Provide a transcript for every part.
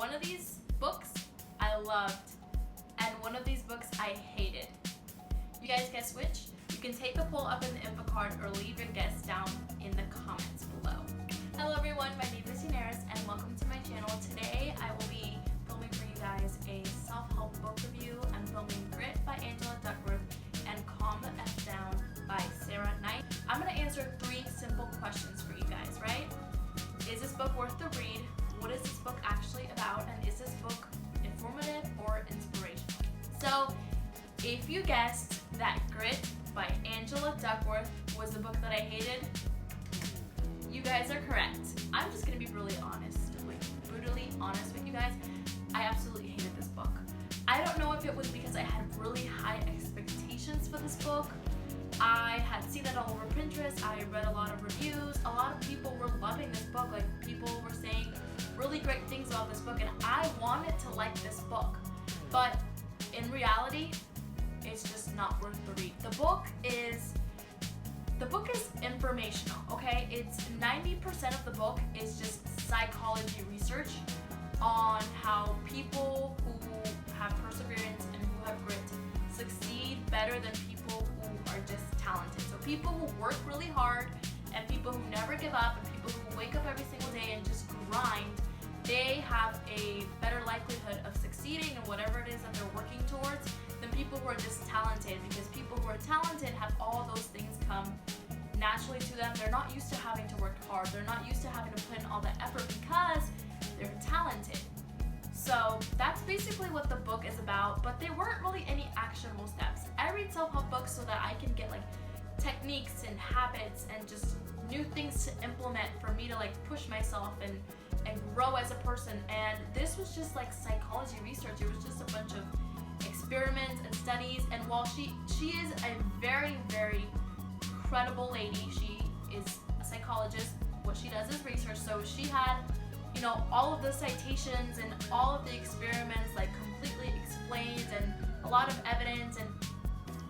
one of these books I loved, and one of these books I hated. You guys guess which? You can take the poll up in the info card or leave your guess down in the comments below. Hello everyone, my name is Yaniris and welcome to my channel. Today I will be filming for you guys a self-help book review. I'm filming Grit by DuckWorth and Calm the F Down by Sarah Knight. I'm going to answer 3 simple questions for you guys, right? Is this book worth the read? What is this book actually about? And is this book informative or inspirational? So, if you guessed that Grit by DuckWorth was the book that I hated, you guys are correct. I'm just gonna be really honest, brutally honest with you guys. I absolutely hated this book. I don't know if it was because I had really high expectations for this book. I had seen it all over Pinterest. I read a lot of reviews. A lot of people were loving this book. Like, people were saying really great things about this book, and I wanted to like this book. But in reality, it's just not worth the read. The book is informational, okay? It's 90% of the book is just psychology research on how people who have perseverance and who have grit succeed better than people who are just talented. So people who work really hard and people who never give up and people who wake up every single day and just grind, they have a better likelihood of succeeding in whatever it is that they're working towards than people who are just talented, because people who are talented have all those things come naturally to them. They're not used to having to work hard. They're not used to having to put in all that effort because they're talented. So that's basically what the book is about, but there weren't really any actionable steps. I read self-help books so that I can get like techniques and habits and just new things to implement for me to like push myself and grow as a person. And this was just like psychology research. It was just a bunch of experiments and studies. And while she is a very, very credible lady, she is a psychologist. What she does is research. So she had, all of the citations and all of the experiments like completely explained and a lot of evidence, and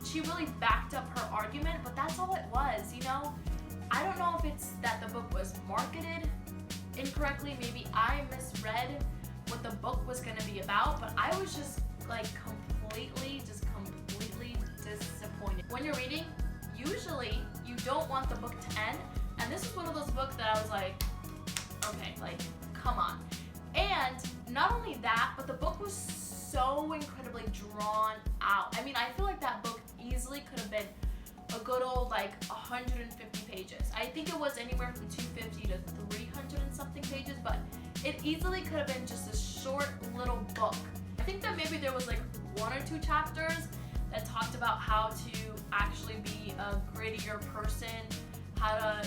she really backed up her argument, but that's all it was. I don't know if it's that the book was marketed incorrectly. Maybe I misread what the book was going to be about, but I was just like completely disappointed. When you're reading, usually you don't want the book to end, and this is one of those books that I was like, okay, like, come on. And not only that, but the book was so incredibly drawn out. I mean, I feel like that book easily could have been a good old like 150 pages. I think it was anywhere from 250 to 300 and something pages, but it easily could have been just a short little book. I think that maybe there was like 1 or 2 chapters that talked about how to actually be a grittier person, how to,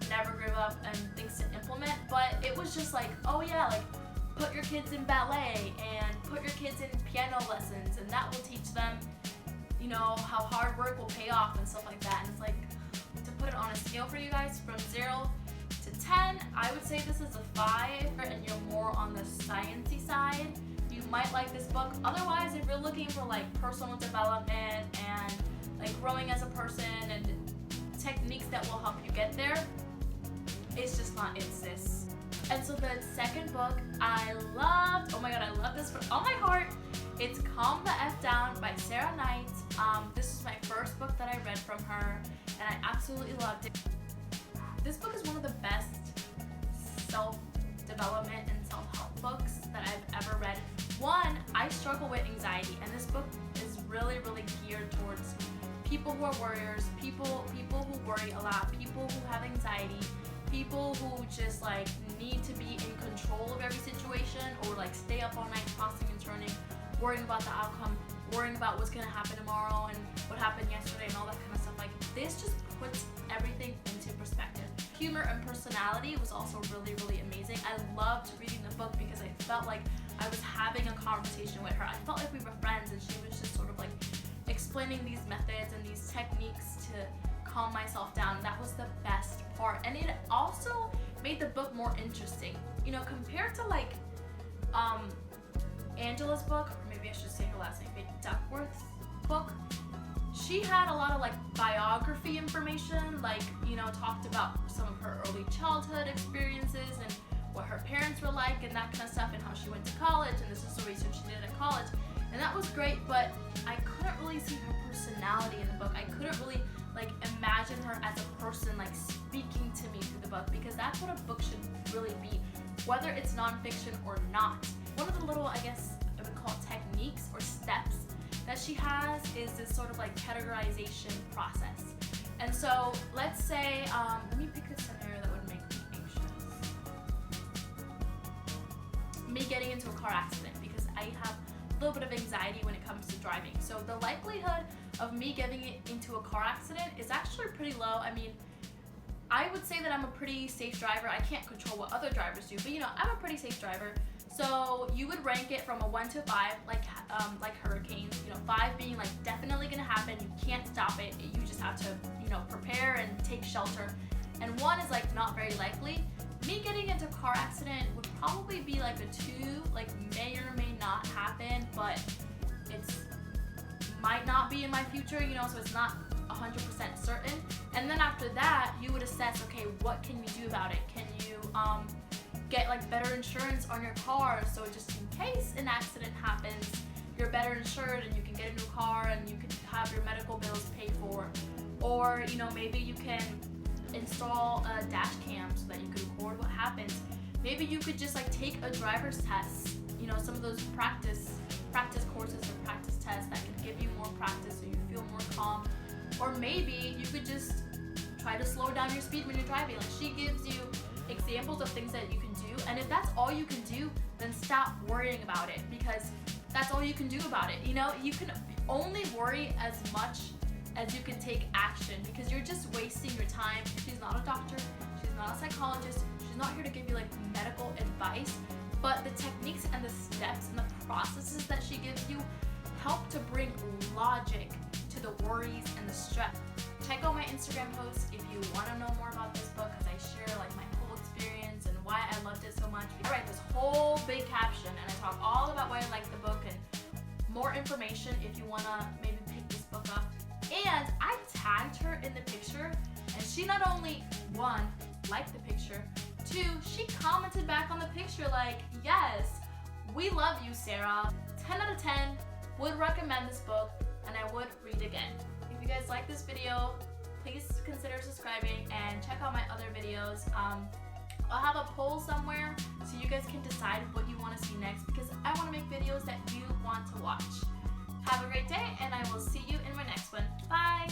never give up, and things to implement. But it was just like, oh yeah, like put your kids in ballet and put your kids in piano lessons, and that will teach them, how hard work will pay off and stuff like that. And it's like, to put it on a scale for you guys from 0 to 10, I would say this is a 5, and you're more on the sciencey side. You might like this book. Otherwise, if you're looking for like personal development and like growing as a person and techniques that will help you get there, it's just not it, sis. And so the second book I loved, oh my god, I love this with all my heart. It's Calm the F Down by Sarah Knight. This was my first book that I read from her, and I absolutely loved it. This book is one of the best self-development and self-help books that I've ever read. One, I struggle with anxiety, and this book is really, really geared towards people who are warriors, people who worry a lot, people who have anxiety, people who just like need to be in control of every situation, or like stay up all night tossing and turning, worrying about the outcome, worrying about what's gonna happen tomorrow and what happened yesterday and all that kind of stuff. Like, this just puts everything into perspective. Humor and personality was also really, really amazing. I loved reading the book because I felt like I was having a conversation with her. I felt like we were friends, and she was just sort of like explaining these methods and these techniques to calm myself down. That was the best part. And it also made the book more interesting. Compared to like Angela's book, or maybe I should say her last name, DuckWorth's book, she had a lot of like biography information, like, talked about some of her early childhood experiences and what her parents were like and that kind of stuff, and how she went research she did at college, and that was great, but I couldn't really see her personality in the book. I couldn't really like imagine her as a person like speaking to me through the book, because that's what a book should really be, whether it's nonfiction or not. One of the little, I guess I would call it techniques or steps that she has is this sort of like categorization process. And so let's say, let me pick a scenario that would make me anxious. Me getting into a car accident, because I have a little bit of anxiety when it comes to driving. So the likelihood of me getting into a car accident is actually pretty low. I mean, I would say that I'm a pretty safe driver. I can't control what other drivers do, but you know, I'm a pretty safe driver. So you would rank it from a 1 to 5, like hurricanes. You know, 5 being like definitely gonna happen. You can't stop it. You just have to, you know, prepare and take shelter. And 1 is like not very likely. Me getting into a car accident would probably be like a 2, like may or may not happen, but it's might not be in my future, you know, so it's not 100% certain. And then after that, you would assess, okay, what can you do about it? Can you get like better insurance on your car, so just in case an accident happens, you're better insured and you can get a new car and you can have your medical bills paid for. Or, you know, maybe you can install a dash cam so that you can record what happens. Maybe you could just like take a driver's test, you know, some of those practice courses or practice tests that could give you more practice so you feel more calm. Or maybe you could just try to slow down your speed when you're driving. Like, she gives you examples of things that you can do, and if that's all you can do, then stop worrying about it, because that's all you can do about it. You know, you can only worry as much as you can take action, because you're just wasting your time. She's not a doctor, she's not a psychologist, she's not here to give you like medical advice, but the techniques and the steps and the processes that she gives you help to bring logic to the worries and the stress. Check out my Instagram posts if you want to know more about this book, because I share like my whole experience and why I loved it so much. I write this whole big caption and I talk all about why I liked the book and more information if you want to maybe pick this book up. And I tagged her in the picture, and she not only, 1, liked the picture, 2, she commented back on the picture like, yes, we love you, Sarah. 10 out of 10, would recommend this book, and I would read again. If you guys like this video, please consider subscribing and check out my other videos. I'll have a poll somewhere so you guys can decide what you want to see next, because I want to make videos that you want to watch. Have a great day, and I will see you in my next one. Bye!